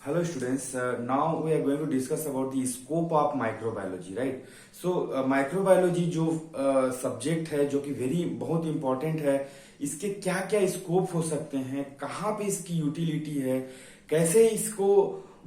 Hello students, now we are going to discuss about the scope of microbiology, right? So microbiology जो subject है जो कि बहुत important है, इसके क्या क्या स्कोप हो सकते हैं, कहाँ पे इसकी यूटिलिटी है, कैसे इसको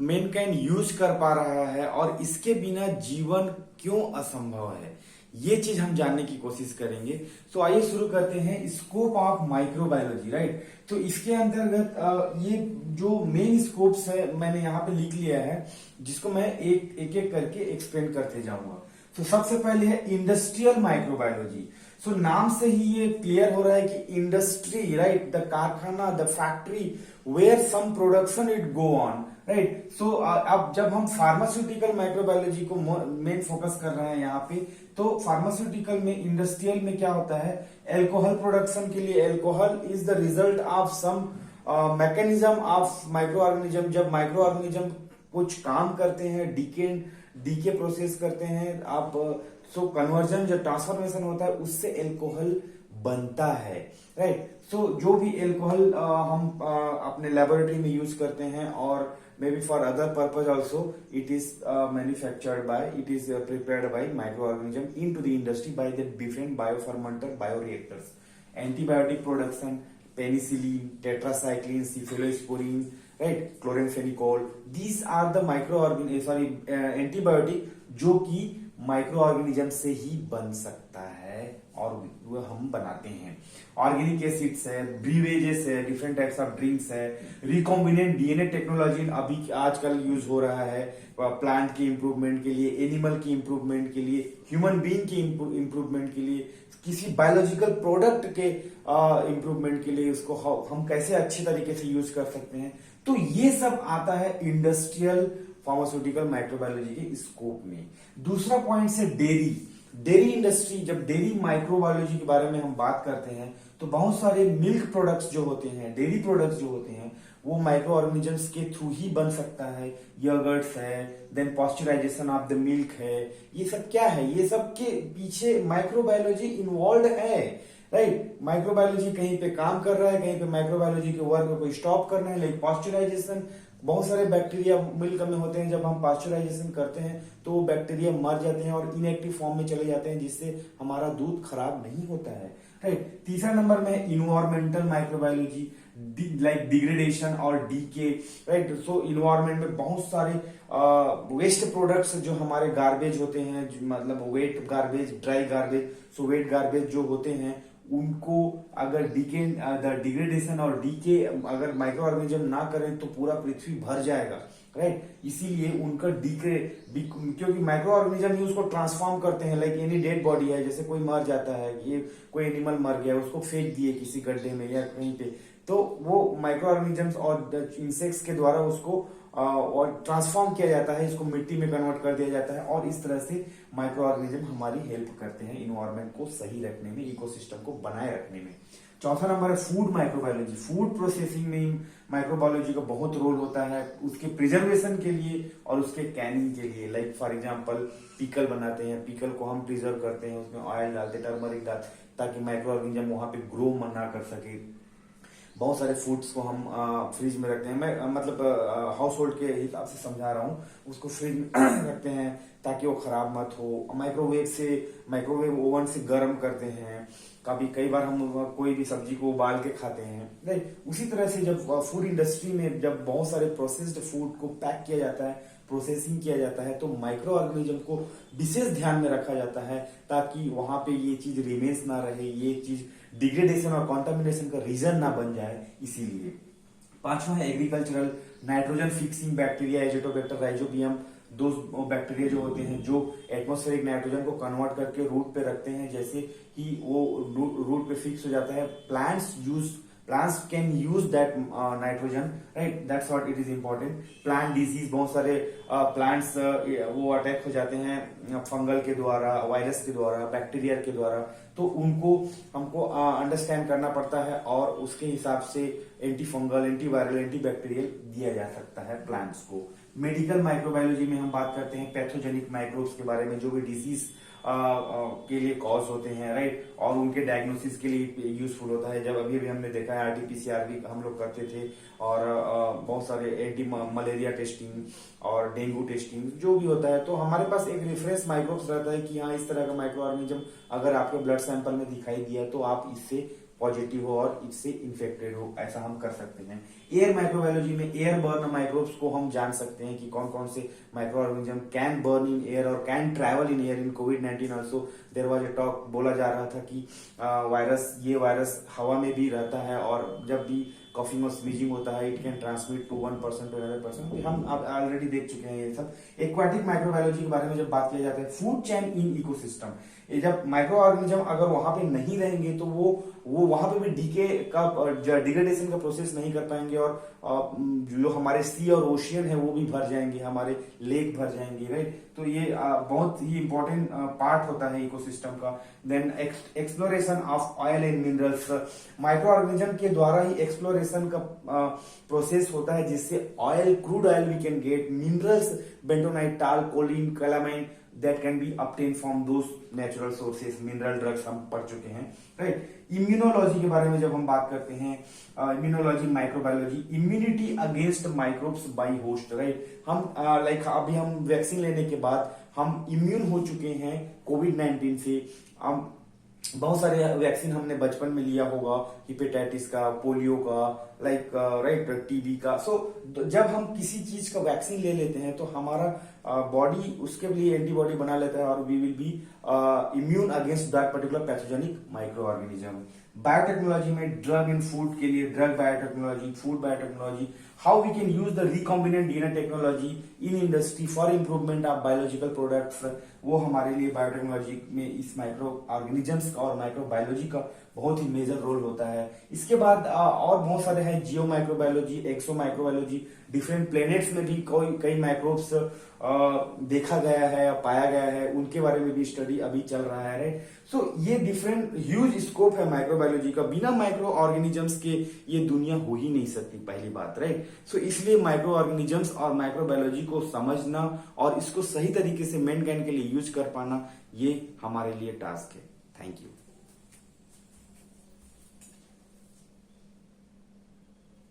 मैनकाइंड यूज कर पा रहा है और इसके बिना जीवन क्यों असंभव है, ये चीज हम जानने की कोशिश करेंगे। तो आइए शुरू करते हैं स्कोप ऑफ माइक्रोबायोलॉजी, राइट। तो इसके अंतर्गत ये जो मेन स्कोप्स है मैंने यहाँ पे लिख लिया है, जिसको मैं एक एक करके एक्सप्लेन करते जाऊंगा। तो सबसे पहले है इंडस्ट्रियल माइक्रोबायोलॉजी। सो नाम से ही ये क्लियर हो रहा है कि इंडस्ट्री, राइट, द कारखाना, the factory where some production it go on, right. So अब जब हम फार्मास्यूटिकल माइक्रोबायोलॉजी को मेन फोकस कर रहे हैं यहाँ पे, तो फार्मास्यूटिकल में, इंडस्ट्रियल में क्या होता है, एल्कोहल प्रोडक्शन के लिए alcohol is the result of some mechanism of micro organism. जब माइक्रो ऑर्गेनिज्म कुछ काम करते हैं, डीके प्रोसेस करते हैं आप, सो कन्वर्जन जो ट्रांसफॉर्मेशन होता है उससे एल्कोहल बनता है, राइट। सो जो भी एल्कोहल हम अपने लेबोरेटरी में यूज करते हैं और may be for other purpose also, it is manufactured by, it is prepared by micro organism into the industry by the different biofermenter bioreactors. Antibiotic production, penicillin, tetracycline, cephalosporin, right, chloramphenicol, these are the antibiotic जो कि micro organism से ही बन सकता है और वो हम बनाते हैं। ऑर्गेनिक एसिड्स है, ब्रीवेजेस है, डिफरेंट टाइप्स ऑफ ड्रिंक्स है, रिकॉम्बिनेंट डीएनए टेक्नोलॉजी अभी आजकल यूज हो रहा है प्लांट की इंप्रूवमेंट के लिए, एनिमल की इंप्रूवमेंट के लिए, ह्यूमन बीइंग की इंप्रूवमेंट के लिए, किसी बायोलॉजिकल प्रोडक्ट के इंप्रूवमेंट के लिए उसको हम कैसे अच्छे तरीके से यूज कर सकते हैं। तो ये सब आता है इंडस्ट्रियल फार्मास्यूटिकल माइक्रोबायोलॉजी के स्कोप में। दूसरा पॉइंट है डेयरी इंडस्ट्री। जब डेयरी माइक्रोबायोलॉजी के बारे में हम बात करते हैं तो बहुत सारे मिल्क प्रोडक्ट्स जो होते हैं, डेयरी प्रोडक्ट्स जो होते हैं, वो माइक्रो ऑर्गेनिजम्स के थ्रू ही बन सकता है। योगर्ट्स है, then pasteurisation of the milk है, ये सब क्या है, ये सब के पीछे माइक्रोबायोलॉजी इन्वॉल्व है, राइट। माइक्रोबायोलॉजी कहीं पे काम कर रहा है, कहीं पे माइक्रोबायोलॉजी के वर्क को स्टॉप करना है, लाइक पॉस्चराइजेशन। बहुत सारे बैक्टीरिया मिल्क में होते हैं, जब हम पास्चराइजेशन करते हैं तो वो बैक्टीरिया मर जाते हैं और इनएक्टिव फॉर्म में चले जाते हैं, जिससे हमारा दूध खराब नहीं होता है, राइट। तीसरा नंबर में इन्वायरमेंटल माइक्रोबायोलॉजी, लाइक डिग्रेडेशन और डीके, राइट। सो इन्वायरमेंट में बहुत सारे वेस्ट प्रोडक्ट्स जो हमारे गार्बेज होते हैं, मतलब वेट गार्बेज, ड्राई गार्बेज, सो वेट गार्बेज जो होते हैं उनको अगर डिग्रेडेशन और डीके अगर माइक्रो ऑर्गेनिज्म ना करें तो पूरा पृथ्वी भर जाएगा, राइट। इसीलिए उनका क्योंकि माइक्रो ऑर्गेनिज्म ही उसको ट्रांसफॉर्म करते हैं। लाइक एनी डेड बॉडी है, जैसे कोई मर जाता है, ये कोई एनिमल मर गया, उसको फेंक दिए किसी गड्ढे में या कहीं पे, तो वो माइक्रो ऑर्गेनिजम्स और इंसेक्ट्स के द्वारा उसको और ट्रांसफॉर्म किया जाता है, इसको मिट्टी में कन्वर्ट कर दिया जाता है और इस तरह से माइक्रो ऑर्गेनिज्म हमारी हेल्प करते हैं इन्वायरमेंट को सही रखने में, इकोसिस्टम को बनाए रखने में। चौथा नंबर है फूड माइक्रोबायोलॉजी। फूड प्रोसेसिंग में माइक्रोबायोलॉजी का बहुत रोल होता है, उसके प्रिजर्वेशन के लिए और उसके कैनिंग के लिए। लाइक फॉर एग्जांपल पिकल बनाते हैं, पिकल को हम प्रिजर्व करते हैं, उसमें ऑयल डालते, टर्मरिक डालते, ताकि माइक्रो ऑर्गेनिज्म वहां पे ग्रो ना कर सके। बहुत सारे फूड्स को हम फ्रिज में रखते हैं, मैं मतलब हाउस होल्ड के हिसाब से समझा रहा हूँ, उसको फ्रिज में रखते हैं ताकि वो खराब मत हो। माइक्रोवेव ओवन से गर्म करते हैं, कई बार हम कोई भी सब्जी को उबाल के खाते हैं, राइट। उसी तरह से जब फूड इंडस्ट्री में जब बहुत सारे प्रोसेस्ड फूड को पैक किया जाता है, प्रोसेसिंग किया जाता है, तो माइक्रो ऑर्गेनिज्म को विशेष ध्यान में रखा जाता है ताकि वहां पे ये चीज रिमेन्स ना रहे, ये चीज डिग्रेडेशन और कॉन्टामिनेशन का रीजन ना बन जाए, इसीलिए। पांचवा है agricultural nitrogen fixing bacteria, Azotobacter rhizobium. दो बैक्टीरिया जो होते हैं जो एटमॉस्फेरिक नाइट्रोजन को कन्वर्ट करके रूट पे रखते हैं, जैसे कि वो रूट पे फिक्स हो जाता है। Plants can use that nitrogen, right? That's what it is important. Plant disease, बहुत सारे plants वो अटैक हो जाते हैं फंगल के द्वारा, वायरस के द्वारा, बैक्टीरिया के द्वारा, तो उनको हमको अंडरस्टैंड करना पड़ता है और उसके हिसाब से anti fungal, anti viral, anti bacterial दिया जा सकता है प्लांट्स को। मेडिकल माइक्रोबायोलॉजी में हम बात करते हैं पैथोजेनिक माइक्रोब्स के बारे में, जो भी डिजीज के लिए कॉज होते हैं, राइट, और उनके डायग्नोसिस के लिए यूजफुल होता है। जब अभी अभी हमने देखा है आरटीपीसीआर भी हम लोग करते थे, और बहुत सारे एंटी मलेरिया टेस्टिंग और डेंगू टेस्टिंग जो भी होता है, तो हमारे पास एक रेफरेंस माइक्रोब्स रहता है कि हाँ इस तरह का माइक्रो ऑर्गेनिज्म अगर आपके ब्लड सैंपल में दिखाई दिया तो आप इससे पॉजिटिव हो और इससे इन्फेक्टेड हो, ऐसा हम कर सकते हैं। एयर माइक्रोबायोलॉजी में एयर बर्न माइक्रोब्स को हम जान सकते हैं कि कौन कौन से micro organism can burn in air और can travel in air. In कोविड-19 also there was a talk, बोला जा रहा था कि ये वायरस हवा में भी रहता है और जब भी कॉफिंग और स्नीजिंग होता है it can transmit to 1% to another person. हम अब ऑलरेडी देख चुके हैं ये सब। एक्वाटिक माइक्रोबायोलॉजी के बारे में जब बात किया जाता है, फूड चेन इन इकोसिस्टम, ये जब माइक्रो ऑर्गेनिज्म अगर वहां पे नहीं रहेंगे तो वो वहां पे भी डीके का डिग्रेडेशन का प्रोसेस नहीं कर पाएंगे, और जो हमारे सी और ओशियन है वो भी भर जाएंगे, हमारे लेक भर जाएंगे, राइट। तो ये बहुत ही इंपॉर्टेंट पार्ट होता है इकोसिस्टम का। Then exploration of oil and minerals, micro organism के द्वारा ही एक्सप्लोरेशन का प्रोसेस होता है जिससे oil, crude oil we can get, minerals bentonite, talc, kaolin, calamine that can be obtained from those natural sources। Mineral drugs हम पढ़ चुके हैं, राइट। इम्यूनोलॉजी के बारे में जब हम बात करते हैं, immunology microbiology, immunity against microbes by host, right. हम अभी हम वैक्सीन लेने के बाद हम इम्यून हो चुके हैं कोविड-19 से। हम बहुत सारे वैक्सीन हमने बचपन में लिया होगा, हेपेटाइटिस का, पोलियो का, राइट, टीबी का। सो जब हम किसी चीज का वैक्सीन ले लेते हैं तो हमारा बॉडी उसके लिए एंटीबॉडी बना लेता है और we will be immune against that particular pathogenic micro organism. Biotechnology में ड्रग इन फूड के लिए drug biotechnology, food biotechnology, how we can use the recombinant DNA technology in industry for improvement of biological products, वो हमारे लिए biotechnology में इस micro organisms का और माइक्रोबायोलॉजी का बहुत ही मेजर रोल होता है। इसके बाद और बहुत सारे हैं, जियो माइक्रोबायोलॉजी, एक्सो माइक्रोबायोलॉजी, डिफरेंट प्लेनेट्स में भी कई माइक्रोब्स देखा गया है, पाया गया है, उनके बारे में भी स्टडी अभी चल रहा है, राइट। सो ये डिफरेंट ह्यूज स्कोप है माइक्रोबायोलॉजी का। बिना माइक्रो ऑर्गेनिजम्स के ये दुनिया हो ही नहीं सकती, पहली बात, राइट। सो इसलिए माइक्रो ऑर्गेनिजम्स और माइक्रोबायोलॉजी को समझना और इसको सही तरीके से मैनकाइंड के लिए यूज कर पाना, ये हमारे लिए टास्क है। Thank you.